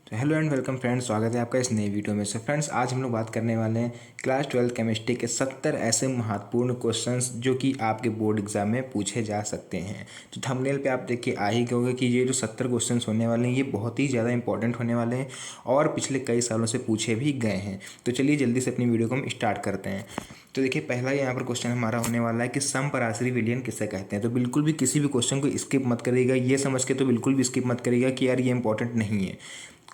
तो hello and welcome friends, स्वागत है आपका इस नई वीडियो में। फ्रेंड्स, आज हम लोग बात करने वाले हैं क्लास 12 केमिस्ट्री के 70 ऐसे महत्वपूर्ण क्वेश्चंस जो कि आपके बोर्ड एग्जाम में पूछे जा सकते हैं। तो थंबनेल पे आप देख के आ ही गए कि ये जो 70 क्वेश्चंस होने वाले हैं ये बहुत ही ज़्यादा इंपॉर्टेंट होने वाले हैं और पिछले कई सालों से पूछे भी गए हैं। तो चलिए जल्दी से अपनी वीडियो को हम स्टार्ट करते हैं। तो देखिए, पहला यहाँ पर क्वेश्चन हमारा होने वाला है कि समपराशरी विलयन किसे कहते हैं। तो बिल्कुल भी किसी भी क्वेश्चन को स्किप मत करिएगा, ये समझ के तो बिल्कुल भी स्किप मत करिएगा कि यार ये इंपॉर्टेंट नहीं है।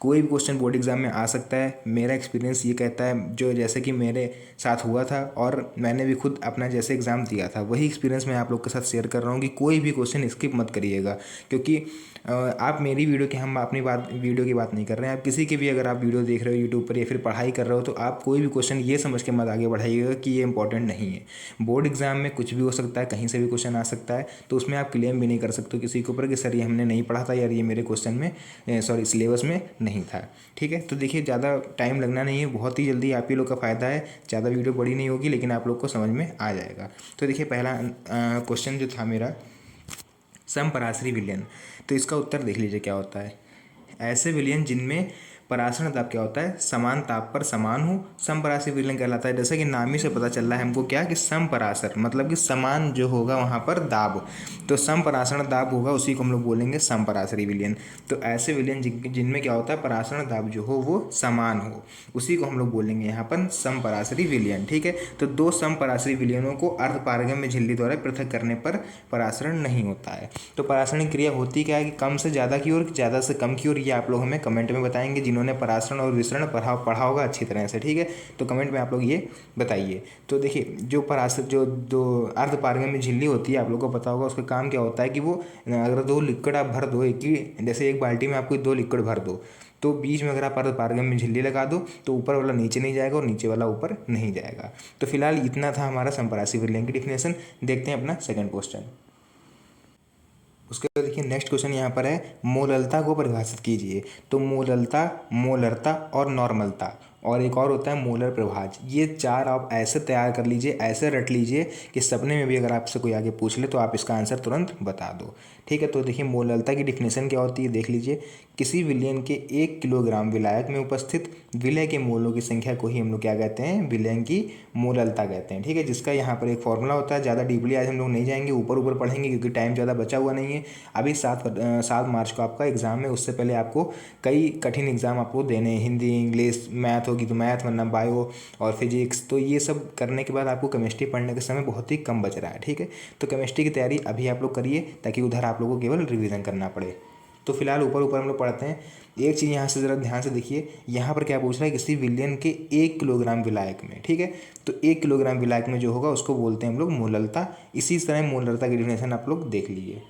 कोई भी क्वेश्चन बोर्ड एग्जाम में आ सकता है। मेरा एक्सपीरियंस ये कहता है, जो जैसे कि मेरे साथ हुआ था और मैंने भी खुद अपना जैसे एग्ज़ाम दिया था वही एक्सपीरियंस मैं आप लोग के साथ शेयर कर रहा हूँ कि कोई भी क्वेश्चन स्किप मत करिएगा। क्योंकि आप मेरी वीडियो की, हम अपनी वीडियो की बात नहीं कर रहे हैं, आप किसी की भी अगर आप वीडियो देख रहे हो यूट्यूब पर या फिर पढ़ाई कर रहे हो तो आप कोई भी क्वेश्चन ये समझ के मत आगे बढ़ाइएगा कि ये इंपॉर्टेंट नहीं है। बोर्ड एग्जाम में कुछ भी हो सकता है, कहीं से भी क्वेश्चन आ सकता है, तो उसमें आप क्लेम भी नहीं कर सकते किसी के ऊपर कि सर ये हमने नहीं पढ़ा था, यार ये मेरे क्वेश्चन में सॉरी सिलेबस में नहीं था। ठीक है, तो देखिए ज़्यादा टाइम लगना नहीं है, बहुत ही जल्दी आप ही लोग का फ़ायदा है। ज़्यादा वीडियो बड़ी नहीं होगी लेकिन आप लोग को समझ में आ जाएगा। तो देखिए, पहला क्वेश्चन जो था मेरा, समपराशरी विलयन। तो इसका उत्तर देख लीजिए क्या होता है। ऐसे विलयन जिनमें पराशरण दाब क्या होता है, समान ताप पर समान हो, समपराशरी विलयन कहलाता है। जैसे कि नाम ही से पता चल रहा है हमको क्या कि समपराशर मतलब कि समान जो होगा वहाँ पर दाब, तो समपराशरण दाब होगा, उसी को हम लोग बोलेंगे समपराशरी विलयन। तो ऐसे विलयन जिनमें क्या होता है, पराशरण दाब जो हो वो समान हो, उसी को हम लोग बोलेंगे यहाँ पर समपराशरी विलयन। ठीक है, तो दो समपराशरी विलयनों को अर्धपारगम्य झिल्ली द्वारा पृथक करने पर पराशरण नहीं होता है। तो पराशरण क्रिया होती क्या है कि कम से ज़्यादा की ओर, ज़्यादा से कम की ओर। ये आप लोग हमें कमेंट में बताएंगे जिन्होंने पराशरण और विसरण पढ़ा होगा अच्छी तरह से। ठीक है, तो कमेंट में आप लोग ये बताइए। तो देखिए, जो पराशर जो दो अर्धपारगम्य झिल्ली होती है, आप लोग को पता होगा उसका काम क्या होता है कि वो अगर दो लिक्विड आप भर दो, एक ही जैसे एक बाल्टी में आपको दो लिक्विड भर दो, तो बीच में अगर आप अर्धपारगम्य झिल्ली लगा दो तो ऊपर वाला नीचे नहीं जाएगा और नीचे वाला ऊपर नहीं जाएगा। तो फिलहाल इतना था हमारा समपराशरी विलयन की डिफिनेशन। देखते हैं अपना सेकंड क्वेश्चन। उसके बाद देखिए, नेक्स्ट क्वेश्चन यहाँ पर है, मोललता को परिभाषित कीजिए। तो मोललता, मोलरता और नॉर्मलता, और एक और होता है मोलर प्रभाज। ये चार आप ऐसे तैयार कर लीजिए, ऐसे रट लीजिए कि सपने में भी अगर आपसे कोई आगे पूछ ले तो आप इसका आंसर तुरंत बता दो। ठीक है, तो देखिए मोललता की डिफिनेशन क्या होती है, देख लीजिए। किसी विलयन के 1 किलोग्राम विलायक में उपस्थित विलय के मोलों की संख्या को ही हम लोग क्या कहते हैं, विलयन की मोललता कहते हैं। ठीक है, जिसका यहाँ पर एक फॉर्मूला होता है। ज़्यादा डीपली आज हम लोग नहीं जाएंगे, ऊपर ऊपर पढ़ेंगे क्योंकि टाइम ज़्यादा बचा हुआ नहीं है। अभी 7 मार्च को आपका एग्ज़ाम है, उससे पहले आपको कई कठिन एग्ज़ाम आपको देने हैं। हिंदी, इंग्लिश, मैथ होगी तो मैथ, वरना बायो और फिजिक्स। तो ये सब करने के बाद आपको केमिस्ट्री पढ़ने का समय बहुत ही कम बच रहा है। ठीक है, तो केमिस्ट्री की तैयारी अभी आप लोग करिए ताकि उधर आप लोगों को केवल रिवीजन करना पड़े। तो फिलहाल ऊपर ऊपर हम लोग पढ़ते हैं। एक चीज़ यहाँ से ज़रा ध्यान से देखिए, यहाँ पर क्या पूछ रहा है, किसी विलयन के 1 किलोग्राम विलायक में। ठीक है, तो 1 किलोग्राम विलायक में जो होगा उसको बोलते हैं हम लोग मोललता। इसी तरह मोललता की डिफिनेशन आप लोग देख लीजिए।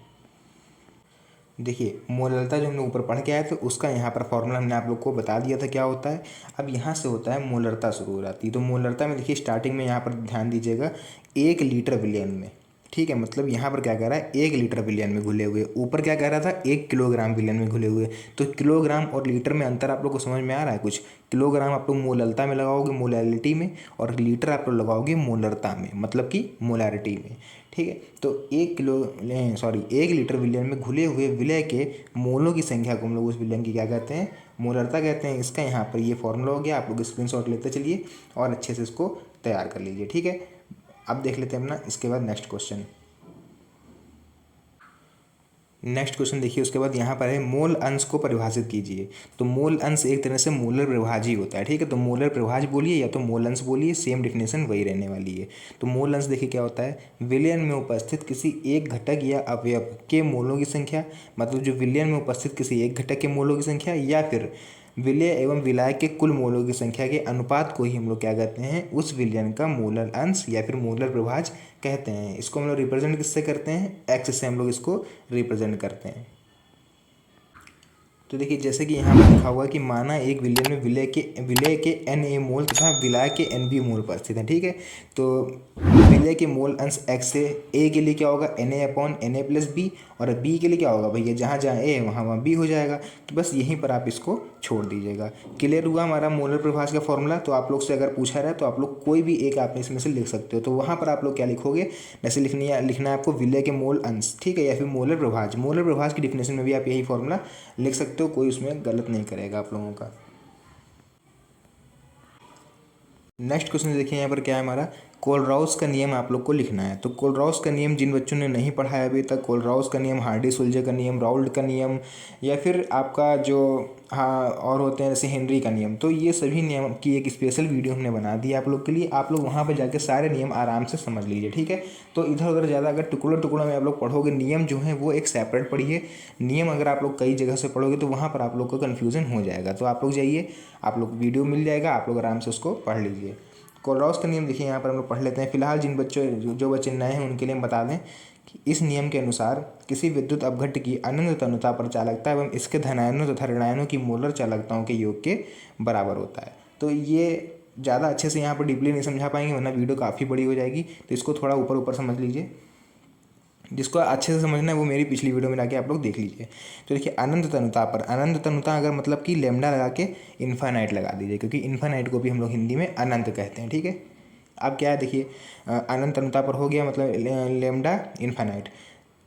देखिए, मोललता जो हम लोग ऊपर पढ़ के आए थे उसका यहाँ पर फॉर्मूला हमने आप लोग को बता दिया था क्या होता है। अब यहाँ से होता है मोलरता शुरू हो जाती है। तो मोलरता में देखिए, स्टार्टिंग में यहाँ पर ध्यान दीजिएगा, 1 लीटर विलयन में। ठीक है, मतलब यहाँ पर क्या कह रहा है, 1 लीटर विलयन में घुले हुए। ऊपर क्या कह रहा था, 1 किलोग्राम विलयन में घुले हुए। तो किलोग्राम और लीटर में अंतर आप लोग को समझ में आ रहा है कुछ। किलोग्राम आप लोग मोललता में लगाओगे, मोलैलिटी में, और लीटर आप लोग लगाओगे मोलरता में, मतलब कि मोलैरिटी में। ठीक है, तो 1 लीटर विलयन में घुले हुए विलय के मोलों की संख्या को हम लोग उस विलयन की क्या कहते हैं, मोलरता कहते हैं। इसका यहाँ पर ये फॉर्मूला हो गया, आप लोग स्क्रीनशॉट लेते चलिए और अच्छे से इसको तैयार कर लीजिए। ठीक है, अब देख लेते हैं अपना इसके बाद नेक्स्ट क्वेश्चन। नेक्स्ट क्वेश्चन देखिए, उसके बाद यहाँ पर है, मोल अंश को परिभाषित कीजिए। तो मोल अंश एक तरह से मोलर प्रभाज ही होता है। ठीक है, तो मोलर प्रभाज बोलिए या तो मोल अंश बोलिए, सेम डिफिनेशन वही रहने वाली है। तो मोल अंश देखिए क्या होता है, विलयन में उपस्थित किसी एक घटक या अवयव के मोलों की संख्या, मतलब जो विलयन में उपस्थित किसी एक घटक के मोलों की संख्या या फिर विलय एवं विलायक के कुल मोलों की संख्या के अनुपात को ही हम लोग क्या कहते हैं, उस विलयन का मोलर अंश या फिर मोलर प्रभाज कहते हैं। इसको हम लोग रिप्रेजेंट किससे करते हैं, एक्स से हम लोग इसको रिप्रेजेंट करते हैं। तो देखिए, जैसे कि यहाँ पर लिखा हुआ है कि माना एक विलयन में विलय के Na मोल तथा विलायक के Nb मोल उपस्थित हैं। ठीक है, तो विलय के मोल अंश x से a के लिए क्या होगा Na/Na+b, और b के लिए क्या होगा भैया जहाँ जहाँ a है वहाँ b हो जाएगा। तो बस यहीं पर आप इसको छोड़ दीजिएगा। क्लियर हुआ हमारा मोलर प्रभाज का फॉर्मूला। तो आप लोग से अगर पूछा रहा है तो आप लोग कोई भी एक आप इसमें से लिख सकते हो। तो वहाँ पर आप लोग क्या लिखोगे, जैसे लिखना है आपको विलय के मोल अंश, ठीक है, या फिर मोलर प्रभाज। मोलर प्रभाज की डिफिनेशन में भी आप यही फॉर्मूला लिख सकते हो, कोई उसमें गलत नहीं करेगा आप लोगों का। नेक्स्ट क्वेश्चन देखिए यहाँ पर क्या है हमारा, कोलराउस का नियम आप लोग को लिखना है। तो कोलराउस का नियम जिन बच्चों ने नहीं पढ़ा है अभी तक, कोलराउस का नियम, हार्डी-सुलजे का नियम, राउल्ट का नियम, या फिर आपका जो और होते हैं जैसे हेनरी का नियम, तो ये सभी नियम की एक स्पेशल वीडियो हमने बना दी है आप लोग के लिए। आप लोग वहाँ पर जाकर सारे नियम आराम से समझ लीजिए, ठीक है। तो इधर उधर ज़्यादा अगर टुकड़ों में आप लोग पढ़ोगे, नियम जो है वो एक सेपरेट पढ़िए। नियम अगर आप लोग कई जगह से पढ़ोगे तो वहाँ पर आप लोग को कन्फ्यूज़न हो जाएगा। तो आप लोग जाइए, आप लोग वीडियो मिल जाएगा, आप लोग आराम से उसको पढ़ लीजिए। कोलराउस का नियम देखिए यहाँ पर हम लोग पढ़ लेते हैं। फिलहाल जिन बच्चों जो बच्चे नए हैं उनके लिए हम बता दें कि इस नियम के अनुसार किसी विद्युत अपघट्ट की अनंत तनुता पर चालकता एवं इसके धनायनों तथा ऋणायनों की मोलर चालकताओं के योग के बराबर होता है। तो ये ज़्यादा अच्छे से यहाँ पर डीपली नहीं समझा पाएंगे वरना वीडियो काफ़ी बड़ी हो जाएगी, तो इसको थोड़ा ऊपर ऊपर समझ लीजिए। जिसको अच्छे से समझना है वो मेरी पिछली वीडियो में जाके आप लोग देख लीजिए। तो देखिए अनंत तनुता पर, अनंत तनुता अगर मतलब कि लेमडा लगा के इन्फानाइट लगा दीजिए, क्योंकि इन्फानाइट को भी हम लोग हिंदी में अनंत कहते हैं, ठीक है। अब क्या है देखिए, अनंत तनुता पर हो गया मतलब लेमडा इन्फानाइट,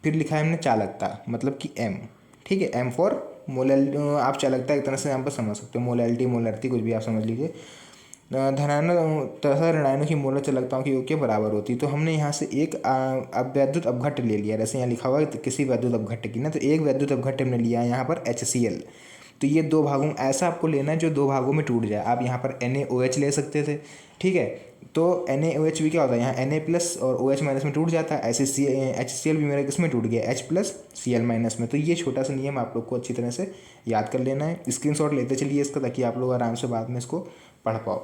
फिर लिखा है हमने चालकता मतलब कि एम, ठीक है। एम फॉर मोलैलिटी, आप चालकता एक तरह से यहाँ पर समझ सकते हो, मोलैलिटी मोलैरिटी कुछ भी आप समझ लीजिए। धनायनों तथा ऋणायनों की मोलर चालकताओं के योग के बराबर होती। तो हमने यहाँ से एक वैद्युत अपघट्ट ले लिया, जैसे यहाँ लिखा हुआ है तो किसी वैद्युत अपघट्ट की ना, तो एक वैद्युत अपघट्ट हमने लिया है यहाँ पर HCl। तो ये दो भागों, ऐसा आपको लेना है जो दो भागों में टूट जाए। आप यहाँ पर NaOH ले सकते थे, ठीक है। तो NaOH भी क्या होता है, यहाँ Na+ और OH- में टूट जाता है। ऐसे HCl भी मेरा किसमें टूट गया, H+Cl- में। तो ये छोटा सा नियम आप लोग को अच्छी तरह से याद कर लेना है, स्क्रीनशॉट लेते चलिए इसका, ताकि आप लोग आराम से बाद में इसको पढ़ पाओ।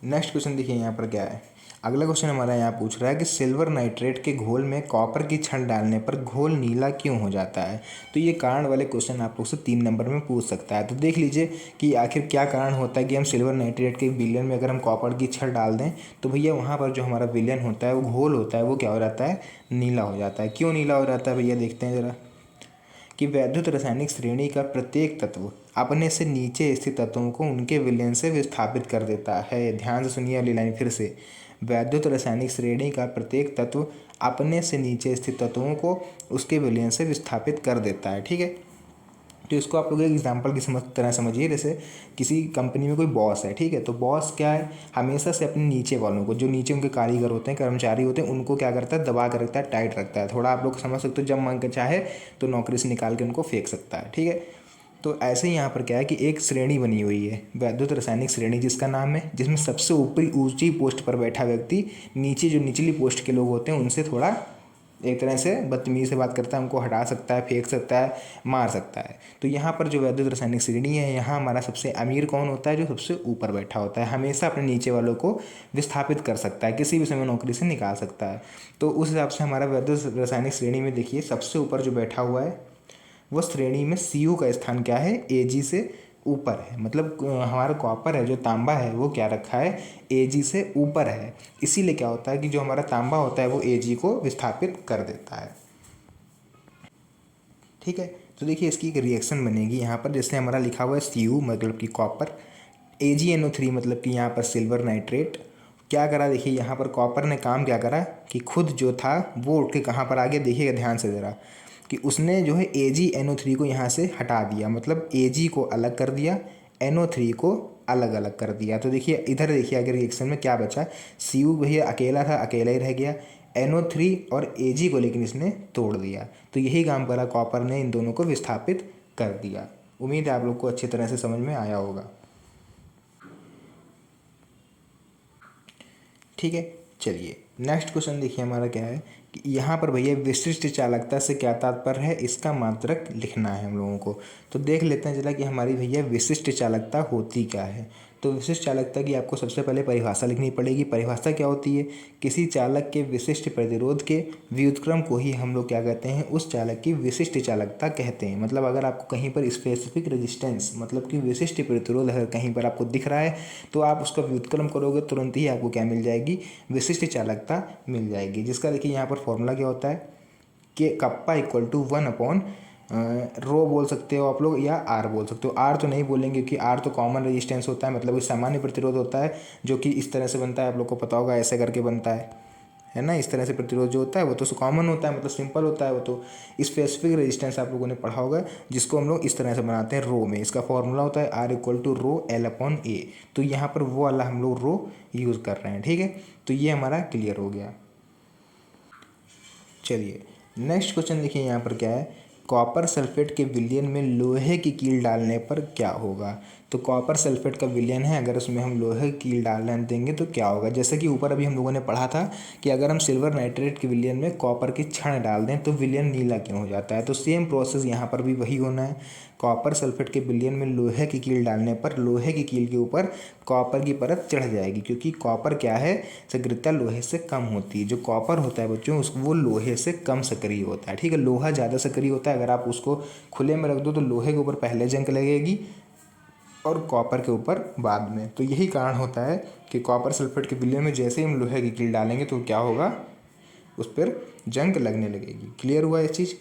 नेक्स्ट क्वेश्चन देखिए यहाँ पर क्या है, अगला क्वेश्चन हमारा यहाँ पूछ रहा है कि सिल्वर नाइट्रेट के घोल में कॉपर की छड़ डालने पर घोल नीला क्यों हो जाता है। तो ये कारण वाले क्वेश्चन आप लोग से 3 नंबर में पूछ सकता है। तो देख लीजिए कि आखिर क्या कारण होता है कि हम सिल्वर नाइट्रेट के विलयन में अगर हम कॉपर की छड़ डाल दें तो भैया वहाँ पर जो हमारा विलयन होता है, वो घोल होता है, वो क्या हो जाता है, नीला हो जाता है। क्यों नीला हो जाता है भैया, देखते हैं ज़रा। कि वैद्युत रासायनिक श्रेणी का प्रत्येक तत्व अपने से नीचे स्थित तत्वों को उनके विलयन से विस्थापित कर देता है। ध्यान से सुनिए अगली लाइन फिर से, वैद्युत रासायनिक श्रेणी का प्रत्येक तत्व अपने से नीचे स्थित तत्वों को उसके विलयन से विस्थापित कर देता है, ठीक है। तो इसको आप लोग एक एग्जाम्पल की तरह समझिए। जैसे किसी कंपनी में कोई बॉस है, ठीक है, तो बॉस क्या है, हमेशा से अपने नीचे वालों को, जो नीचे उनके कारीगर होते हैं, कर्मचारी होते हैं, उनको क्या करता है, दबा कर रखता है, टाइट रखता है। थोड़ा आप लोग समझ सकते हो, जब मन के चाहे तो नौकरी से निकाल के उनको फेंक सकता है, ठीक है। तो ऐसे ही यहाँ पर क्या है कि एक श्रेणी बनी हुई है, वैद्युत रासायनिक श्रेणी जिसका नाम है, जिसमें सबसे ऊपरी ऊंची पोस्ट पर बैठा व्यक्ति नीचे जो निचली पोस्ट के लोग होते हैं उनसे थोड़ा एक तरह से बदतमीजी से बात करता है, उनको हटा सकता है, फेंक सकता है, मार सकता है। तो यहाँ पर जो वैद्युत रासायनिक श्रेणी है, यहाँ हमारा सबसे अमीर कौन होता है, जो सबसे ऊपर बैठा होता है, हमेशा अपने नीचे वालों को विस्थापित कर सकता है, किसी भी समय नौकरी से निकाल सकता है। तो उस हिसाब से हमारा वैद्युत रासायनिक श्रेणी में देखिए सबसे ऊपर जो बैठा हुआ है, वो श्रेणी में Cu का स्थान क्या है, Ag से ऊपर है। मतलब हमारा कॉपर है, जो तांबा है, वो क्या रखा है, Ag से ऊपर है। इसीलिए क्या होता है कि जो हमारा तांबा होता है वो Ag को विस्थापित कर देता है, ठीक है। तो देखिए इसकी एक रिएक्शन बनेगी यहाँ पर, जैसे हमारा लिखा हुआ है Cu मतलब कि कॉपर, AgNO3 मतलब कि यहाँ पर सिल्वर नाइट्रेट। क्या करा देखिए, यहाँ पर कॉपर ने काम क्या करा कि खुद जो था वो उठ के कहाँ पर आ गया, देखिएगा ध्यान से ज़रा, कि उसने जो है AgNO3 को यहाँ से हटा दिया, मतलब Ag को अलग कर दिया, NO3 को अलग अलग कर दिया। तो देखिए इधर देखिए अगर रिएक्शन में क्या बचा, Cu भैया अकेला था, अकेला ही रह गया, NO3 और Ag को लेकिन इसने तोड़ दिया। तो यही काम करा कॉपर ने, इन दोनों को विस्थापित कर दिया। उम्मीद है आप लोग को अच्छी तरह से समझ में आया होगा, ठीक है। चलिए नेक्स्ट क्वेश्चन देखिए हमारा क्या है कि यहाँ पर भैया विशिष्ट चालकता से क्या तात्पर्य है, इसका मात्रक लिखना है हम लोगों को। तो देख लेते हैं चला कि हमारी भैया विशिष्ट चालकता होती क्या है। तो विशिष्ट चालकता की आपको सबसे पहले परिभाषा लिखनी पड़ेगी। परिभाषा क्या होती है? किसी चालक के विशिष्ट प्रतिरोध के व्युत्क्रम को ही हम लोग क्या कहते हैं? उस चालक की विशिष्ट चालकता कहते हैं। मतलब अगर आपको कहीं पर स्पेसिफिक रेजिस्टेंस मतलब कि विशिष्ट प्रतिरोध अगर कहीं पर आपको दिख रहा है तो आप उसका व्युत्क्रम करोगे, तुरंत ही आपको क्या मिल जाएगी? विशिष्ट चालकता मिल जाएगी। जिसका देखिए यहाँ पर फॉर्मूला क्या होता है कि कप्पा इक्वल टू 1 रो बोल सकते हो आप लोग या आर बोल सकते हो। आर तो नहीं बोलेंगे क्योंकि आर तो कॉमन रेजिस्टेंस होता है, मतलब कि सामान्य प्रतिरोध होता है जो कि इस तरह से बनता है, आप लोग को पता होगा ऐसे करके बनता है ना। इस तरह से प्रतिरोध जो होता है वो तो कॉमन होता है, मतलब सिंपल होता है वो तो। स्पेसिफिक रेजिस्टेंस आप लोगों ने पढ़ा होगा जिसको हम लोग इस तरह से बनाते हैं रो में। इसका फॉर्मूला होता है R equal to rho L upon A. तो यहाँ पर वो वाला हम लोग रो यूज़ कर रहे हैं, ठीक है। तो ये हमारा क्लियर हो गया। चलिए नेक्स्ट क्वेश्चन देखिए यहाँ पर क्या है, कॉपर सल्फेट के विलयन में लोहे की कील डालने पर क्या होगा। तो कॉपर सल्फेट का विलयन है, अगर उसमें हम लोहे की कील डालने देंगे तो क्या होगा। जैसे कि ऊपर अभी हम लोगों ने पढ़ा था कि अगर हम सिल्वर नाइट्रेट के विलयन में कॉपर की छड़ डाल दें तो विलयन नीला क्यों हो जाता है। तो सेम प्रोसेस यहाँ पर भी वही होना है। कॉपर सल्फेट के विलयन में लोहे की कील डालने पर लोहे की कील के ऊपर कॉपर की परत चढ़ जाएगी, क्योंकि कॉपर क्या है, सक्रियता लोहे से कम होती है। जो कॉपर होता है बच्चों उसको वो लोहे से कम सक्रिय होता है, ठीक है। लोहा ज़्यादा सक्रिय होता है, अगर आप उसको खुले में रख दो तो लोहे के ऊपर पहले जंग लगेगी और कॉपर के ऊपर बाद में। तो यही कारण होता है कि कॉपर सल्फेट के विलयन में जैसे ही हम लोहे की कील डालेंगे तो क्या होगा, उस पर जंग लगने लगेगी। क्लियर हुआ ये चीज़।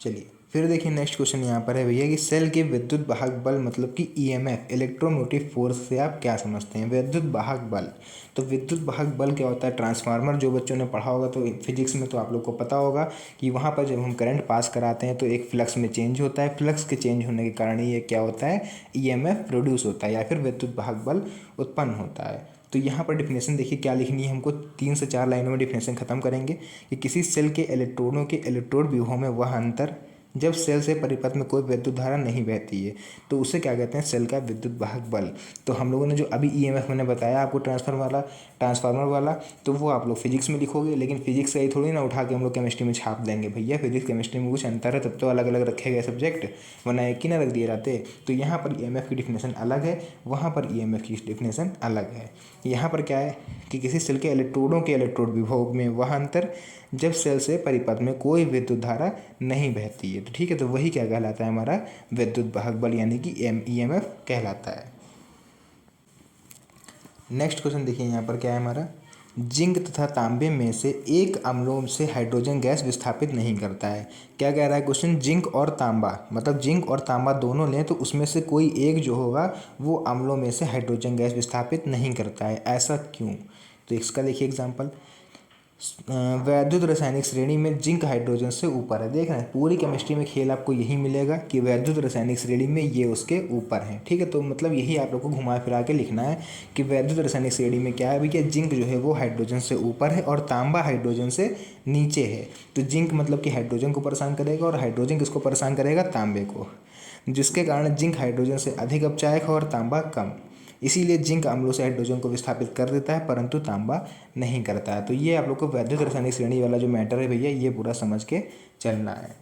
चलिए फिर देखिए नेक्स्ट क्वेश्चन यहाँ पर है भैया कि सेल के विद्युत वाहक बल मतलब कि ईएमएफ इलेक्ट्रोमोटिव फोर्स से आप क्या समझते हैं। विद्युत वाहक बल, तो विद्युत वाहक बल क्या होता है। ट्रांसफार्मर जो बच्चों ने पढ़ा होगा तो फिजिक्स में तो आप लोग को पता होगा कि वहाँ पर जब हम करंट पास कराते हैं तो एक फ्लक्स में चेंज होता है। फ्लक्स के चेंज होने के कारण ये क्या होता है, ईएमएफ प्रोड्यूस होता है या फिर विद्युत वाहक बल उत्पन्न होता है। तो यहाँ पर डिफिनेशन देखिए क्या लिखनी है हमको, 3 से 4 लाइनों में डिफिनेशन खत्म करेंगे कि किसी सेल के इलेक्ट्रॉनों के इलेक्ट्रोड व्यूहों में वह अंतर जब सेल से परिपथ में कोई विद्युत धारा नहीं बहती है तो उसे क्या कहते हैं, सेल का विद्युत वाहक बल। तो हम लोगों ने जो अभी ईएमएफ मैंने बताया आपको ट्रांसफार्मर वाला तो वो आप लोग फिजिक्स में लिखोगे, लेकिन फिजिक्स का ही थोड़ी ना उठा के हम लोग केमिस्ट्री में छाप देंगे भैया। फिजिक्स केमिस्ट्री में कुछ अंतर है तब तो अलग अलग रखे गए सब्जेक्ट, वरना एक ही ना रख दिए जाते। तो यहाँ पर ईएमएफ की डिफिनेशन अलग है, वहाँ पर ईएमएफ की डिफिनेशन अलग है। यहाँ पर क्या है कि किसी सेल के इलेक्ट्रोडों के इलेक्ट्रोड विभव में वह अंतर जब सेल से परिपथ में कोई विद्युत धारा नहीं बहती है। तो ठीक है, तो वही क्या कहलाता है, हमारा विद्युत वाहक बल यानी कि ईएमएफ कहलाता है। नेक्स्ट क्वेश्चन देखिए यहाँ पर क्या है हमारा, जिंक तथा तांबे में से एक अम्लों से हाइड्रोजन गैस विस्थापित नहीं करता है। क्या कह रहा है क्वेश्चन, जिंक और तांबा, मतलब जिंक और तांबा दोनों लें तो उसमें से कोई एक जो होगा वो अम्लों में से हाइड्रोजन गैस विस्थापित नहीं करता है, ऐसा क्यों। तो इसका देखिए एग्जाम्पल, वैद्युत रासायनिक श्रेणी में जिंक हाइड्रोजन से ऊपर है। देख रहे हैं पूरी केमिस्ट्री में खेल आपको यही मिलेगा कि वैद्युत रासायनिक श्रेणी में ये उसके ऊपर है, ठीक है। तो मतलब यही आप लोग को घुमा फिरा के लिखना है कि वैद्युत रासायनिक श्रेणी में क्या है भैया, जिंक जो है वो हाइड्रोजन से ऊपर है और तांबा हाइड्रोजन से नीचे है। तो जिंक मतलब कि हाइड्रोजन को परेशान करेगा और हाइड्रोजन किसको परेशान करेगा, तांबे को, जिसके कारण जिंक हाइड्रोजन से अधिक अपचायक है और तांबा कम। इसीलिए जिंक अम्लों से हाइड्रोजन को विस्थापित कर देता है परंतु तांबा नहीं करता है। तो ये आप लोग को वैद्युत रासायनिक श्रेणी वाला जो मैटर है भैया ये पूरा समझ के चलना है।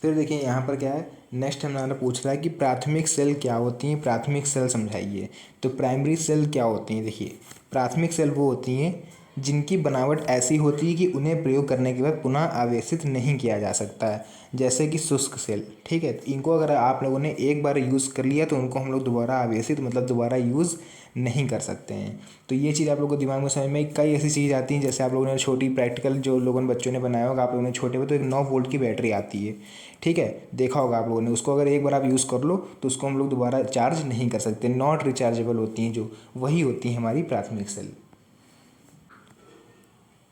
फिर देखिए यहाँ पर क्या है, नेक्स्ट हमारा पूछ रहा है कि प्राथमिक सेल क्या होती हैं, प्राथमिक सेल समझाइए। तो प्राइमरी सेल क्या होती हैं, देखिए प्राथमिक सेल वो होती हैं जिनकी बनावट ऐसी होती है कि उन्हें प्रयोग करने के बाद पुनः आवेशित नहीं किया जा सकता है, जैसे कि शुष्क सेल, ठीक है। इनको अगर आप लोगों ने एक बार यूज़ कर लिया तो उनको हम लोग दोबारा आवेशित मतलब दोबारा यूज़ नहीं कर सकते हैं। तो ये चीज़ आप लोगों को दिमाग में समझ में, कई ऐसी चीज़ आती हैं जैसे आप लोगों ने छोटी प्रैक्टिकल जो लोगों ने बच्चों ने बनाया होगा, आप लोगों ने छोटे में तो एक 9 वोल्ट की बैटरी आती है, ठीक है, देखा होगा आप लोगों ने। उसको अगर एक बार आप यूज़ कर लो तो उसको हम लोग दोबारा चार्ज नहीं कर सकते, नॉट रिचार्जेबल होती हैं जो, वही होती हैं हमारी प्राथमिक सेल।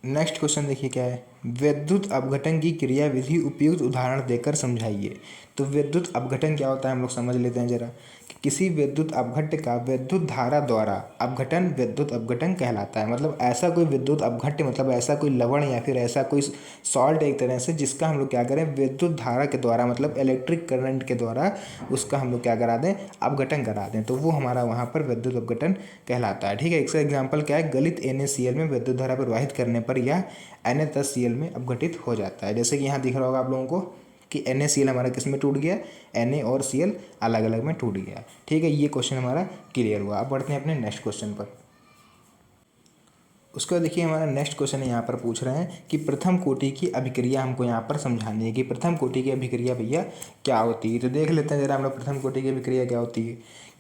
नेक्स्ट क्वेश्चन देखिए क्या है, विद्युत अपघटन की क्रियाविधि उपयुक्त उदाहरण देकर समझाइए। तो विद्युत अपघटन क्या होता है हम लोग समझ लेते हैं जरा, कि किसी विद्युत अपघट्य का विद्युत धारा द्वारा अपघटन विद्युत अपघटन कहलाता है। मतलब ऐसा कोई विद्युत अपघट्य मतलब ऐसा कोई लवण या फिर ऐसा कोई सॉल्ट एक तरह से जिसका हम लोग क्या करें, विद्युत धारा के द्वारा मतलब इलेक्ट्रिक करंट के द्वारा उसका हम लोग क्या करा दें, अपघटन करा दें, तो वो हमारा वहाँ पर विद्युत अपघटन कहलाता है, ठीक है। इसका एग्जाम्पल क्या है, गलित NaCl में विद्युत धारा प्रवाहित करने पर यह Na+Cl में अपघटित हो जाता है। जैसे कि यहाँ दिख रहा होगा आप लोगों को कि NaCl हमारा किस में टूट गया, Na और Cl अलग अलग में टूट गया। ठीक है, ये क्वेश्चन हमारा क्लियर हुआ। अब बढ़ते हैं अपने नेक्स्ट क्वेश्चन पर। उसके बाद देखिए हमारा नेक्स्ट क्वेश्चन यहाँ पर पूछ रहे हैं कि प्रथम कोटि की अभिक्रिया हमको यहाँ पर समझानी है कि प्रथम कोटि की अभिक्रिया भैया क्या होती है। तो देख लेते हैं जरा हम लोग प्रथम कोटि की अभिक्रिया क्या होती है।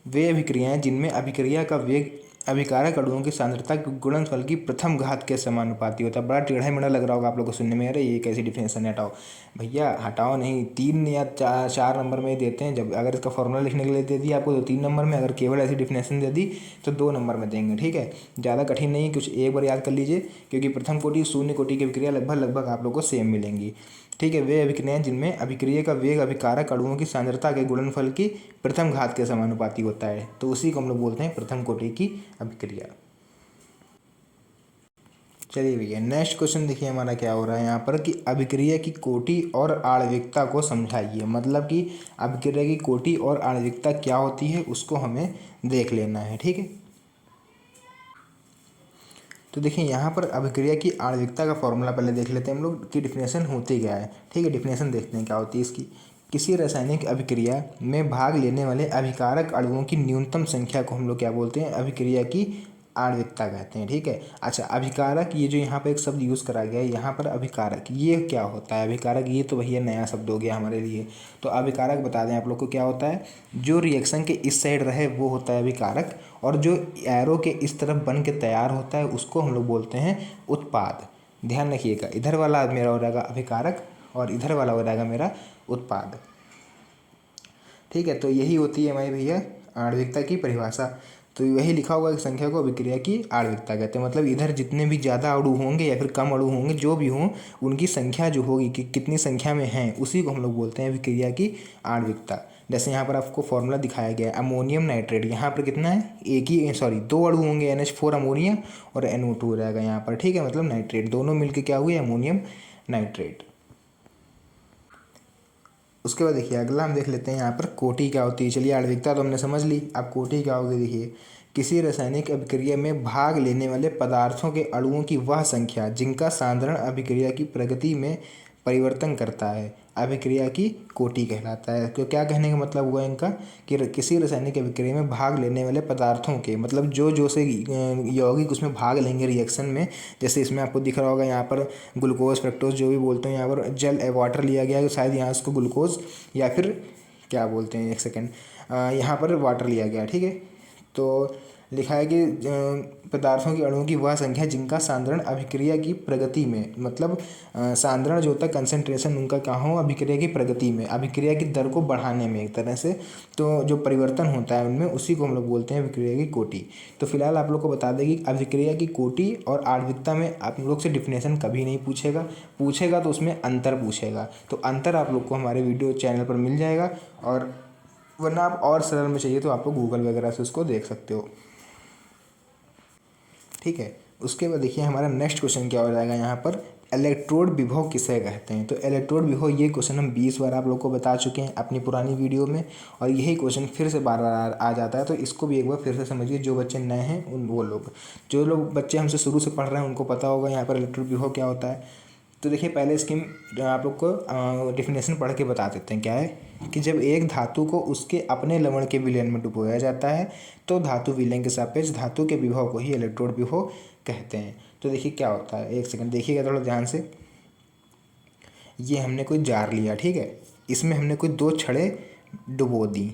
वे अभिक्रियाएं जिनमें अभिक्रिया का वेग अभिकारक अणुओं की सांद्रता के गुणनफल की प्रथम घात के समानुपाती होता है। बड़ा टेढ़ा मेढ़ा लग रहा होगा आप लोग को सुनने में, अरे ये कैसी डिफिनेशन है, हटाओ भैया हटाओ नहीं। 3 या 4 नंबर में देते हैं, जब अगर इसका फॉर्मूला लिखने के लिए दे दिया आपको तो 3 नंबर में, अगर केवल ऐसी डिफिनेशन दे दी तो 2 नंबर में देंगे। ठीक है, ज़्यादा कठिन नहीं, कुछ एक बार याद कर लीजिए, क्योंकि प्रथम कोटि शून्य कोटि की अभिक्रिया लगभग आप लोग को सेम मिलेंगी। ठीक है, वे अभिक्रियाएं जिनमें अभिक्रिया का वेग अभिकारक अणुओं की सांद्रता के गुणनफल की प्रथम घात के समानुपाती होता है, तो उसी को हम लोग बोलते हैं प्रथम कोटि की अभिक्रिया। चलिए भैया नेक्स्ट क्वेश्चन देखिए हमारा क्या हो रहा है यहाँ पर कि अभिक्रिया की कोटि और आणविकता को समझाइए। मतलब कि अभिक्रिया की कोटि और आणविकता क्या होती है उसको हमें देख लेना है। ठीक है, तो देखिए यहाँ पर अभिक्रिया की आणविकता का फॉर्मूला पहले देख लेते हैं हम लोग कि डिफिनेशन होती क्या है। ठीक है, डिफिनेशन देखते हैं क्या होती है इसकी। किसी रासायनिक अभिक्रिया में भाग लेने वाले अभिकारक अणुओं की न्यूनतम संख्या को हम लोग क्या बोलते हैं, अभिक्रिया की आणविकता कहते हैं। ठीक है, अच्छा अभिकारक, ये जो यहाँ पर एक शब्द यूज़ करा गया है यहाँ पर अभिकारक, ये क्या होता है अभिकारक, ये तो भैया नया शब्द हो गया हमारे लिए। तो अभिकारक बता दें आप लोग को क्या होता है, जो रिएक्शन के इस साइड रहे वो होता है अभिकारक, और जो एरो के इस तरफ बन के तैयार होता है उसको हम लोग बोलते हैं उत्पाद। ध्यान रखिएगा, इधर वाला मेरा हो जाएगा अभिकारक और इधर वाला हो जाएगा मेरा उत्पाद। ठीक है, तो यही होती है हमारी भैया आणविकता की परिभाषा। तो वही लिखा हुआ संख्या को अभिक्रिया की आणविकता कहते हैं। मतलब इधर जितने भी ज़्यादा अणु होंगे या फिर कम अणु होंगे, जो भी हों, उनकी संख्या जो होगी कि कितनी संख्या में हैं, उसी को हम लोग बोलते हैं अभिक्रिया की आणविकता। जैसे यहाँ पर आपको फॉर्मूला दिखाया गया है, अमोनियम नाइट्रेट, यहाँ पर कितना है, दो अणु होंगे, NH4 अमोनिया और NO2 हो जाएगा यहाँ पर। ठीक है, मतलब नाइट्रेट दोनों मिलकर क्या हुए, अमोनियम नाइट्रेट। उसके बाद देखिए अगला हम देख लेते हैं यहाँ पर कोटि क्या होती है। चलिए आणविकता तो हमने समझ ली, अब कोटि क्या होगी देखिए। किसी रासायनिक अभिक्रिया में भाग लेने वाले पदार्थों के अणुओं की वह संख्या जिनका सांद्रण अभिक्रिया की प्रगति में परिवर्तन करता है, अभिक्रिया की कोटि कहलाता है। तो क्या कहने का मतलब हुआ इनका कि किसी रासायनिक अभिक्रिया में भाग लेने वाले पदार्थों के, मतलब जो से यौगिक उसमें भाग लेंगे रिएक्शन में, जैसे इसमें आपको दिख रहा होगा यहाँ पर ग्लूकोज फ्रक्टोज जो भी बोलते हैं, यहाँ पर वाटर लिया गया है, शायद यहाँ इसको ग्लूकोज या फिर क्या बोलते हैं, एक सेकेंड, यहाँ पर वाटर लिया गया। ठीक है, तो लिखा है कि पदार्थों के अणुओं की वह संख्या जिनका सांद्रण अभिक्रिया की प्रगति में, मतलब सांद्रण जो होता है कंसंट्रेशन उनका कहाँ हो, अभिक्रिया की प्रगति में, अभिक्रिया की दर को बढ़ाने में एक तरह से, तो जो परिवर्तन होता है उनमें, उसी को हम लोग बोलते हैं अभिक्रिया की कोटि। तो फिलहाल आप लोग को बता दें कि अभिक्रिया की कोटि और आणविकता में आप लोग से डिफिनेशन कभी नहीं पूछेगा तो उसमें अंतर पूछेगा। तो अंतर आप लोग को हमारे वीडियो चैनल पर मिल जाएगा, और वरना आप और सरल में चाहिए तो आप लोग गूगल वगैरह से उसको देख सकते हो। ठीक है, उसके बाद देखिए हमारा नेक्स्ट क्वेश्चन क्या हो जाएगा यहाँ पर, इलेक्ट्रोड विभव किसे कहते हैं। तो इलेक्ट्रोड विभव, ये क्वेश्चन हम 20 बार आप लोग को बता चुके हैं अपनी पुरानी वीडियो में, और यही क्वेश्चन फिर से बार बार आ जाता है। तो इसको भी एक बार फिर से समझिए, जो बच्चे नए हैं वो लोग, जो लोग बच्चे हमसे शुरू से पढ़ रहे हैं उनको पता होगा यहाँ पर इलेक्ट्रोड विभव क्या होता है। तो देखिए पहले इसकी आप लोग को डिफिनेशन पढ़ के बता देते हैं। क्या है कि जब एक धातु को उसके अपने लवण के विलयन में डुबोया जाता है तो धातु विलयन के सापेक्ष धातु के विभव को ही इलेक्ट्रोड विभव कहते हैं। तो देखिए क्या होता है, एक सेकंड देखिएगा थोड़ा ध्यान से। ये हमने कोई जार लिया, ठीक है, इसमें हमने कोई 2 छड़ें डुबो दी।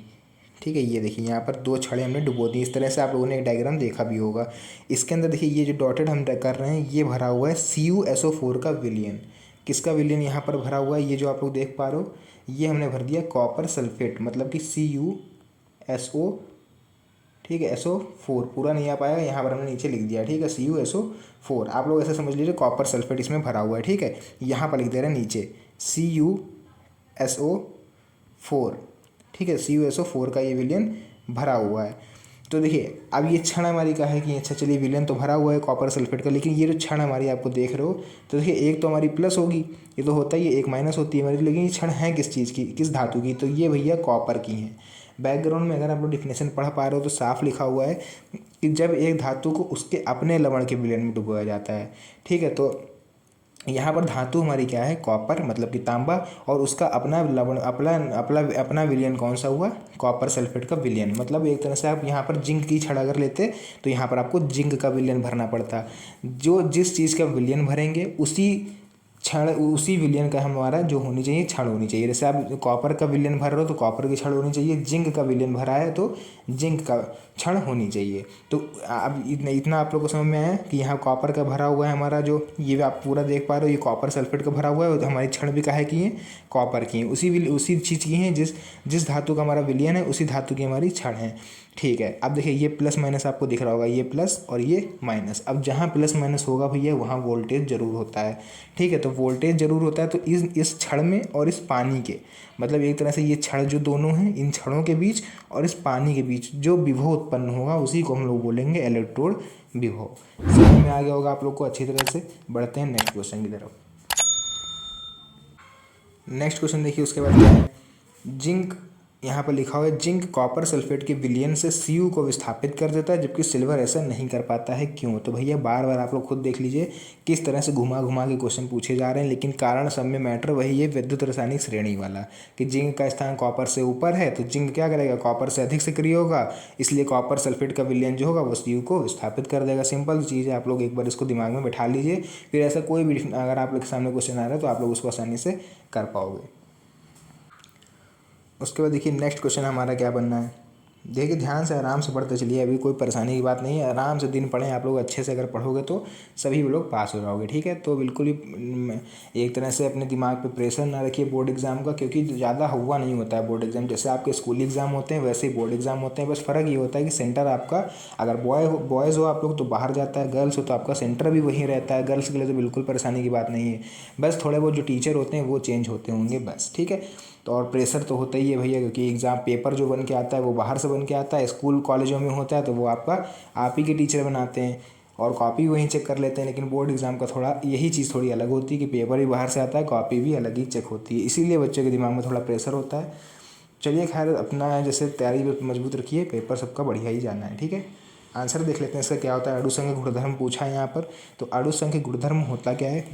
ठीक है, ये देखिए यहाँ पर 2 छड़ें हमने डुबो दी। इस तरह से आप लोगों ने एक डायग्राम देखा भी होगा। इसके अंदर देखिए ये जो डॉटेड हम कर रहे हैं, ये भरा हुआ है CuSO4 का विलयन। किसका विलयन यहाँ पर भरा हुआ है, ये जो आप लोग देख पा रहे हो, ये हमने भर दिया कॉपर सल्फेट, मतलब कि CuSO, ठीक है, SO4 पूरा नहीं आ पाएगा, यहाँ पर हमने नीचे लिख दिया। ठीक है, CuSO4 आप लोग ऐसे समझ लीजिए, कॉपर सल्फेट इसमें भरा हुआ है। ठीक है, यहाँ पर लिख दे रहे हैं नीचे CuSO4। ठीक है, CuSO4 का ये विलयन भरा हुआ है। तो देखिए अब ये क्षण हमारी का है कि अच्छा चलिए विलयन तो भरा हुआ है कॉपर सल्फेट का, लेकिन ये जो क्षण हमारी आपको देख रहे हो, तो देखिए एक तो हमारी प्लस होगी, ये तो होता ही है, एक माइनस होती है हमारी, लेकिन ये क्षण है किस चीज़ की, किस धातु की, तो ये भैया कॉपर की हैं। बैकग्राउंड में अगर आप लोग डिफिनेशन पढ़ पा रहे हो तो साफ लिखा हुआ है कि जब एक धातु को उसके अपने लवण के विलयन में डुबोया जाता है। ठीक है, तो यहाँ पर धातु हमारी क्या है, कॉपर मतलब कि तांबा, और उसका अपना लवण अपना अपना अपना विलयन कौन सा हुआ, कॉपर सल्फेट का विलयन। मतलब एक तरह से आप यहाँ पर जिंक की छड़ अगर लेते तो यहाँ पर आपको जिंक का विलयन भरना पड़ता। जो जिस चीज़ का विलयन भरेंगे उसी छड़ उसी विलयन का हमारा जो होनी चाहिए छड़ होनी चाहिए। जैसे आप कॉपर का विलयन भर रहे हो तो कॉपर की छड़ होनी चाहिए, जिंक का विलयन भरा है तो जिंक का छड़ होनी चाहिए। तो अब इतना आप लोग को समझ में आया कि यहाँ कॉपर का भरा हुआ है हमारा, जो ये आप पूरा देख पा रहे हो, ये कॉपर सल्फेट का भरा हुआ है और हमारी छड़ भी काहे की है, कॉपर की है, उसी चीज़ की है, जिस धातु का हमारा विलयन है उसी धातु की हमारी छड़ है। ठीक है, अब देखिए ये प्लस माइनस आपको दिख रहा होगा, ये प्लस और ये माइनस। अब जहाँ प्लस माइनस होगा भैया वहाँ वोल्टेज जरूर होता है। ठीक है, तो वोल्टेज जरूर होता है, तो इस छड़ में और इस पानी के, मतलब एक तरह से ये छड़ जो दोनों हैं, इन छड़ों के बीच और इस पानी के बीच जो विभव उत्पन्न होगा उसी को हम लोग बोलेंगे इलेक्ट्रोड विभव। समझ में आ गया होगा आप लोग को अच्छी तरह से। बढ़ते हैं नेक्स्ट क्वेश्चन की तरफ। नेक्स्ट क्वेश्चन देखिए उसके बाद क्या है, जिंक यहाँ पर लिखा हुआ है, जिंक कॉपर सल्फेट के विलयन से Cu को विस्थापित कर देता है जबकि सिल्वर ऐसा नहीं कर पाता है, क्यों। तो भैया बार बार आप लोग खुद देख लीजिए किस तरह से घुमा घुमा के क्वेश्चन पूछे जा रहे हैं, लेकिन कारण सब में मैटर वही है, विद्युत रासायनिक श्रेणी वाला, कि जिंक का स्थान कॉपर से ऊपर है तो जिंक क्या करेगा, कॉपर से अधिक सक्रिय होगा, इसलिए कॉपर सल्फेट का विलयन जो होगा वो Cu को विस्थापित कर देगा। सिंपल चीज़ है, आप लोग एक बार इसको दिमाग में बैठा लीजिए, फिर ऐसा कोई भी अगर आप लोग के सामने क्वेश्चन आ रहा है तो आप लोग उसको आसानी से कर पाओगे। उसके बाद देखिए नेक्स्ट क्वेश्चन हमारा क्या बनना है, देखिए ध्यान से आराम से पढ़ते चलिए, अभी कोई परेशानी की बात नहीं है, आराम से दिन पढ़ें आप लोग, अच्छे से अगर पढ़ोगे तो सभी लोग पास हो जाओगे। ठीक है, तो बिल्कुल ही एक तरह से अपने दिमाग पे प्रेशर ना रखिए बोर्ड एग्जाम का, क्योंकि ज़्यादा हुआ नहीं होता है बोर्ड एग्जाम। जैसे आपके स्कूल एग्जाम होते हैं वैसे ही बोर्ड एग्जाम होते हैं, बस फ़र्क ये होता है कि सेंटर आपका, अगर बॉयज़ हो आप लोग तो बाहर जाता है, गर्ल्स हो तो आपका सेंटर भी वहीं रहता है। गर्ल्स के लिए तो बिल्कुल परेशानी की बात नहीं है, बस थोड़े बहुत जो टीचर होते हैं वो चेंज होते होंगे बस। ठीक है, तो और प्रेशर तो होता ही है भैया, क्योंकि एग्ज़ाम पेपर जो बन के आता है वो बाहर से बन के आता है, स्कूल कॉलेजों में होता है तो वो आप ही के टीचर बनाते हैं और कॉपी वहीं चेक कर लेते हैं। लेकिन बोर्ड एग्ज़ाम का थोड़ा यही चीज़ थोड़ी अलग होती है कि पेपर भी बाहर से आता है, कॉपी भी अलग ही चेक होती है, इसीलिए बच्चों के दिमाग में थोड़ा प्रेशर होता है। चलिए खैर, अपना जैसे तैयारी मजबूत रखिए, पेपर सबका बढ़िया ही जाना है। ठीक है, आंसर देख लेते हैं इसका क्या होता है। अणुसंघ गुणधर्म पूछा है यहाँ पर, तो अणुसंघ गुणधर्म होता क्या है,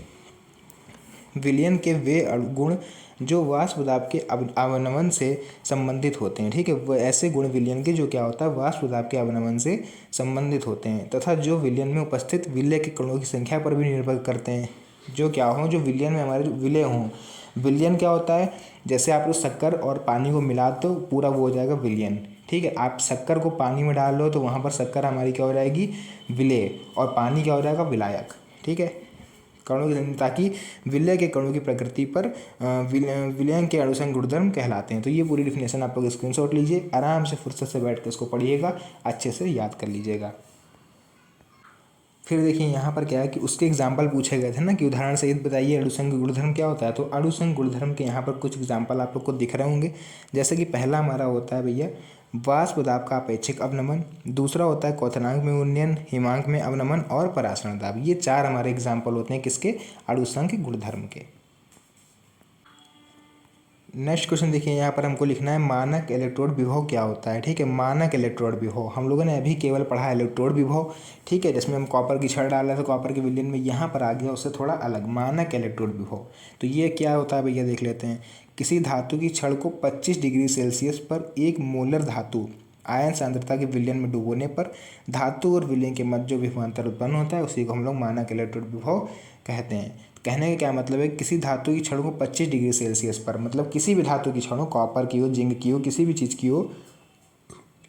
विलयन के वे गुण जो वाष्प दाब के अवनमन से संबंधित होते हैं। ठीक है, वो ऐसे गुण विलयन के जो क्या होता है, वाष्प दाब के अवनमन से संबंधित होते हैं, तथा जो विलयन में उपस्थित विलय के कणों की संख्या पर भी निर्भर करते हैं। जो क्या हों, जो विलयन में हमारे विलय हों। विलयन क्या होता है, जैसे आप लोग शक्कर और पानी को मिला दो पूरा वो हो जाएगा विलयन। ठीक है, आप शक्कर को पानी में डाल लो तो वहाँ पर शक्कर हमारी क्या हो जाएगी, विलेय, और पानी क्या हो जाएगा, विलायक। ठीक है, कणों की, ताकि विलय के कणों की प्रकृति पर विलयन के अणुसंघ गुणधर्म कहलाते हैं। तो ये पूरी डिफिनेशन आप लोग स्क्रीनशॉट लीजिए, आराम से फुर्सत से बैठ कर इसको पढ़िएगा, अच्छे से याद कर लीजिएगा। फिर देखिए यहाँ पर क्या है कि उसके एग्जाम्पल पूछे गए थे ना, कि उदाहरण सहित बताइए अणुसंघ गुणधर्म क्या होता है। तो अणुसंघ गुणधर्म के यहाँ पर कुछ एग्जाम्पल आप लोग को दिख रहे होंगे, जैसे कि पहला हमारा होता है भैया वाष्प दाब का अपेक्षिक अवनमन, दूसरा होता है क्वथनांक में उन्नयन, हिमांक में अवनमन और परासरण दाब। ये चार हमारे एग्जाम्पल होते हैं किसके, अणुसंघ गुणधर्म के। नेक्स्ट क्वेश्चन देखिए यहाँ पर हमको लिखना है मानक इलेक्ट्रोड विभव क्या होता है। ठीक है, मानक इलेक्ट्रोड विभव हम लोगों ने अभी केवल पढ़ा इलेक्ट्रोड विभव। ठीक है, जिसमें हम कॉपर की छड़ डाल रहे थे कॉपर के विलयन में, यहाँ पर आ गया उससे थोड़ा अलग मानक इलेक्ट्रोड विभव। तो ये क्या होता है भैया देख लेते हैं। किसी धातु की छड़ को 25 डिग्री सेल्सियस पर 1 मोलर धातु आयन सांद्रता के विलयन में डुबोने पर धातु और विलयन के मध्य जो विभवांतर उत्पन्न होता है उसी को हम लोग मानक इलेक्ट्रोड विभव कहते हैं। कहने का क्या मतलब है, किसी धातु की छड़ को 25 डिग्री सेल्सियस पर, मतलब किसी भी धातु की छड़ हो, कॉपर की हो, जिंक की हो, किसी भी चीज़ की हो,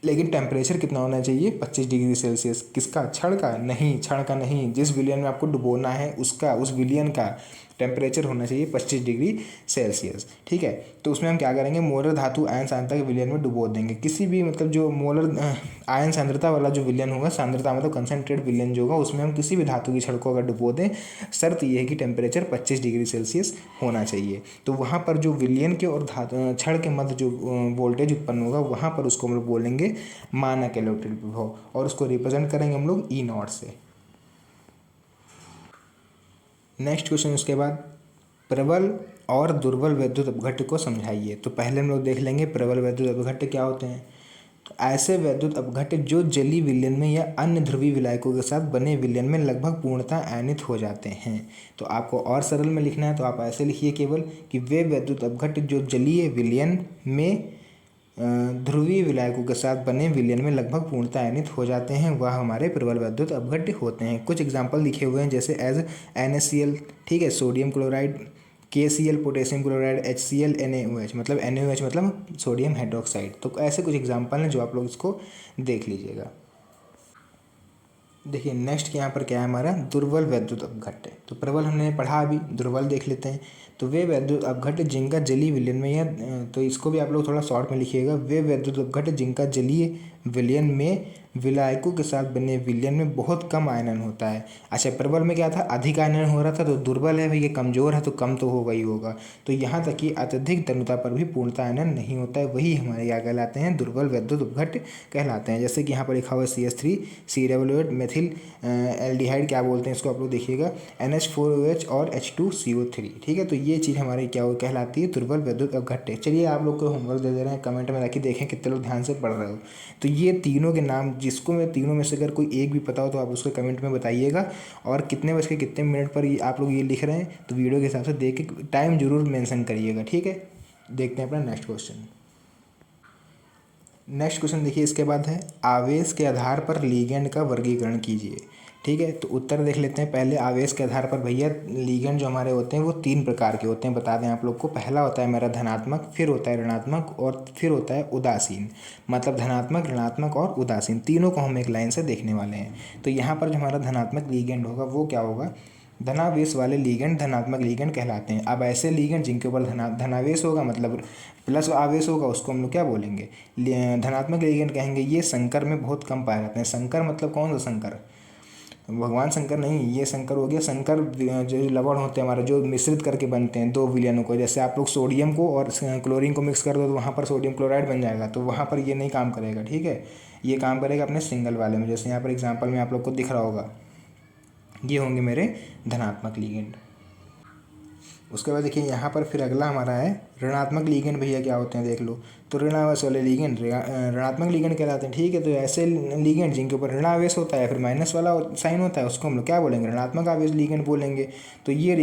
लेकिन टेम्परेचर कितना होना चाहिए, 25 डिग्री सेल्सियस। किसका, छड़ का नहीं, छड़ का नहीं, जिस विलयन में आपको डुबोना है उसका, उस विलयन का टेम्परेचर होना चाहिए 25 डिग्री सेल्सियस। ठीक है, तो उसमें हम क्या करेंगे, मोलर धातु आयन सांद्रता के विलयन में डुबो देंगे। किसी भी मतलब जो मोलर आयन सांद्रता वाला जो विलयन होगा, सांद्रता मतलब कंसनट्रेट विलयन जो होगा, उसमें हम किसी भी धातु की छड़ को अगर डुबो दें, शर्त यह है कि टेम्परेचर 25 डिग्री सेल्सियस होना चाहिए। तो वहाँ पर जो विलयन के और छड़ के मध्य जो वोल्टेज उत्पन्न होगा, वहाँ पर उसको हम लोग बोलेंगे मानक इलेक्ट्रिक विभव, और उसको रिप्रेजेंट करेंगे हम लोग E0 से। नेक्स्ट क्वेश्चन उसके बाद, प्रबल और दुर्बल वैद्युत अपघट्ट को समझाइए। तो पहले हम लोग देख लेंगे प्रबल वैद्युत अपघट्ट क्या होते हैं। तो ऐसे वैद्युत अपघट्य जो जलीय विलयन में या अन्य ध्रुवीय विलायकों के साथ बने विलयन में लगभग पूर्णतः आयनित हो जाते हैं। तो आपको और सरल में लिखना है तो आप ऐसे लिखिए केवल कि वे वैद्युत अपघट्य जो जलीय विलयन में ध्रुवीय विलायकों के साथ बने विलयन में लगभग पूर्णतः आयनित हो जाते हैं, वह हमारे प्रबल वैद्युत अपघट्य होते हैं। कुछ एग्जाम्पल लिखे हुए हैं जैसे एज NaCl, ठीक है, sodium chloride, KCl potassium chloride, HCl NaOH, मतलब NaOH मतलब सोडियम हाइड्रोक्साइड। तो ऐसे कुछ एग्जाम्पल हैं जो आप लोग इसको देख लीजिएगा। देखिए नेक्स्ट यहाँ पर क्या है हमारा दुर्बल वैद्युत अपघट्य। तो प्रबल हमने पढ़ा, अभी दुर्बल देख लेते हैं। तो वे वैद्युत अपघट्य जिनका जलीय विलयन में या तो इसको भी आप लोग थोड़ा शॉर्ट में लिखिएगा। वे वैद्युत अपघट्य जिनका जलीय विलयन में विलायकों के साथ बने विलयन में बहुत कम आयनन होता है। अच्छा, प्रबल में क्या था, अधिक आयनन हो रहा था। तो दुर्बल है भैया, कमजोर है तो कम तो होगा ही होगा। तो यहाँ तक कि अत्यधिक तन्यता पर भी पूर्णतः आयनन नहीं होता है, वही हमारे क्या कहलाते हैं, दुर्बल वैद्युत अपघट्य कहलाते हैं। जैसे कि यहाँ पर लिखा हुआ है CH3 COO मेथिल एल्डिहाइड, क्या बोलते हैं इसको आप लोग देखिएगा, NH4OH और H2CO3, ठीक है। तो ये चीज़ हमारी क्या कहलाती है, दुर्बल वैद्युत अपघट्य। चलिए आप लोग को होमवर्क दे रहे हैं, कमेंट में जाके देखें कितने लोग ध्यान से पढ़ रहे हो। तो ये तीनों के नाम, जिसको मैं तीनों में से अगर कोई एक भी पता हो तो आप उसको कमेंट में बताइएगा। और कितने बज के कितने मिनट पर आप लोग ये लिख रहे हैं तो वीडियो के हिसाब से देख के टाइम जरूर मेंशन करिएगा, ठीक है। देखते हैं अपना नेक्स्ट क्वेश्चन। नेक्स्ट क्वेश्चन देखिए, इसके बाद है आवेश के आधार पर लिगेंड का वर्गीकरण कीजिए, ठीक है। तो उत्तर देख लेते हैं पहले। आवेश के आधार पर भैया लिगेंड जो हमारे होते हैं वो 3 प्रकार के होते हैं, बता दें आप लोग को। पहला होता है मेरा धनात्मक, फिर होता है ऋणात्मक और फिर होता है उदासीन। मतलब धनात्मक, ऋणात्मक और उदासीन, तीनों को हम एक लाइन से देखने वाले हैं। तो यहाँ पर जो हमारा धनात्मक लिगेंड होगा वो क्या होगा, धनावेश वाले लिगेंड धनात्मक लिगेंड कहलाते हैं। अब ऐसे लिगेंड जिनके ऊपर धनावेश होगा, मतलब प्लस आवेश होगा, उसको हम लोग क्या बोलेंगे, धनात्मक लिगेंड कहेंगे। ये संकर में बहुत कम पाए जाते हैं। संकर मतलब कौन सा संकर, भगवान शंकर नहीं, ये शंकर हो गया। शंकर जो लवण होते हैं हमारे, जो मिश्रित करके बनते हैं 2 विलयनों को। जैसे आप लोग सोडियम को और क्लोरीन को मिक्स कर दो तो वहाँ पर सोडियम क्लोराइड बन जाएगा, तो वहाँ पर ये नहीं काम करेगा, ठीक है। ये काम करेगा अपने सिंगल वाले में। जैसे यहाँ पर एग्जाम्पल में आप लोग को दिख रहा होगा, ये होंगे मेरे धनात्मक लिगेंड। उसके बाद देखिए यहाँ पर फिर अगला हमारा है ऋणात्मक लिगेंड। भैया क्या होते हैं देख लो। तो ऋणावेश वाले लिगेंड ऋणात्मक लिगेंड कहलाते हैं, ठीक है। तो ऐसे लिगेंड जिनके ऊपर ऋणावेश होता है, फिर माइनस वाला साइन होता है, उसको हम लोग क्या बोलेंगे, ऋणात्मक आवेश लिगेंड बोलेंगे। तो ये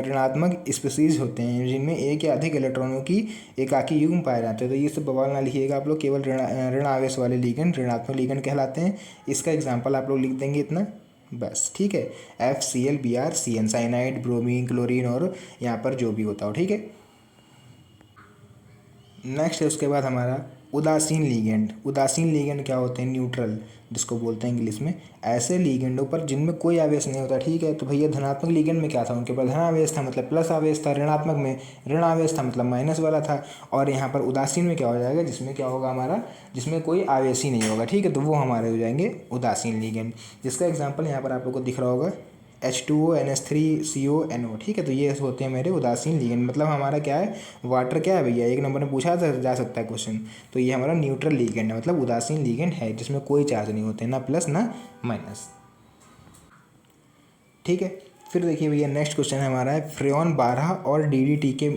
ऋणात्मक स्पीसीज होते हैं जिनमें एक या अधिक इलेक्ट्रॉनों की एकाकी युग्म पाए जाते हैं। तो ये सब बवाल ना लिखिएगा आप लोग, केवल ऋण आवेश वाले लिगेंड ऋणात्मक लिगेंड कहलाते हैं। इसका एग्जाम्पल आप लोग लिख देंगे इतना, बस, ठीक है। FCl Br CN, cyanide, bromine, chlorine और यहाँ पर जो भी होता हो, ठीक है। नेक्स्ट है उसके बाद हमारा उदासीन लिगेंड। उदासीन लिगेंड क्या होते हैं, न्यूट्रल जिसको बोलते हैं इंग्लिश में। ऐसे लिगेंडों पर जिनमें कोई आवेश नहीं होता, ठीक है। तो भैया धनात्मक लिगेंड में क्या था, उनके पास धन आवेश था मतलब प्लस आवेश था। ऋणात्मक में ऋण आवेश था मतलब माइनस वाला था। और यहाँ पर उदासीन में क्या हो जाएगा, जिसमें क्या होगा हमारा, जिसमें कोई आवेश ही नहीं होगा, ठीक है। तो वो हमारे हो जाएंगे उदासीन लिगेंड, जिसका एग्जाम्पल यहाँ पर आप लोग को दिख रहा होगा, H2O NH3CO NO, ठीक है। तो ये होते हैं मेरे उदासीन लिगेंड। मतलब हमारा क्या है, वाटर क्या है भैया, एक नंबर में पूछा जा सकता है क्वेश्चन। तो ये हमारा न्यूट्रल लिगेंड है, मतलब उदासीन लिगेंड है जिसमें कोई चार्ज नहीं होते, ना प्लस ना माइनस, ठीक है। फिर देखिए भैया नेक्स्ट क्वेश्चन है हमारा है फ्रेयॉन 12 और DDT के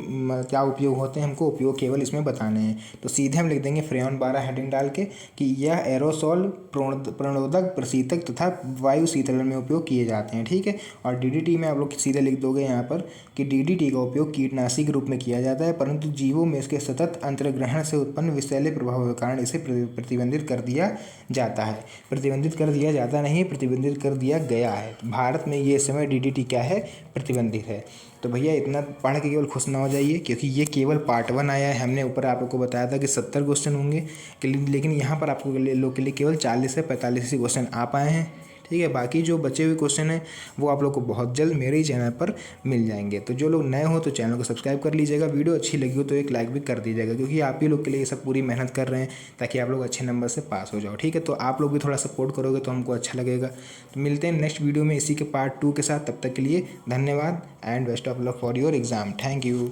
क्या उपयोग होते हैं, हमको उपयोग केवल इसमें बताने हैं। तो सीधे हम लिख देंगे फ्रेयॉन 12 हेडिंग डाल के कि यह एरोसोल, प्रणोदक, प्रशीतक तथा वायु शीतलन में उपयोग किए जाते हैं, ठीक है। और DDT में आप लोग सीधे लिख दोगे यहाँ पर कि DDT का उपयोग कीटनाशी के रूप में किया जाता है, परंतु जीवों में इसके सतत अंतर्ग्रहण से उत्पन्न विषैले प्रभाव के कारण इसे प्रतिबंधित कर दिया जाता है। प्रतिबंधित कर दिया जाता नहीं, प्रतिबंधित कर दिया गया है। भारत में ये समय DDT क्या है, प्रतिबंधित है। तो भैया इतना पढ़ के केवल खुश ना हो जाइए, क्योंकि ये केवल पार्ट 1 आया है। हमने ऊपर आप लोग को बताया था कि 70 क्वेश्चन होंगे, लेकिन यहाँ पर आपको लोग के लिए केवल 40 से 45 क्वेश्चन आ पाए हैं, ठीक है। बाकी जो बचे हुए क्वेश्चन हैं वो आप लोग को बहुत जल्द मेरे ही चैनल पर मिल जाएंगे। तो जो लोग नए हो तो चैनल को सब्सक्राइब कर लीजिएगा, वीडियो अच्छी लगी हो तो एक लाइक भी कर दीजिएगा, क्योंकि आप ही लोग के लिए ये सब पूरी मेहनत कर रहे हैं ताकि आप लोग अच्छे नंबर से पास हो जाओ, ठीक है। तो आप लोग भी थोड़ा सपोर्ट करोगे तो हमको अच्छा लगेगा। तो मिलते हैं नेक्स्ट वीडियो में इसी के पार्ट 2 के साथ। तब तक के लिए धन्यवाद and best of luck for your exam. Thank you.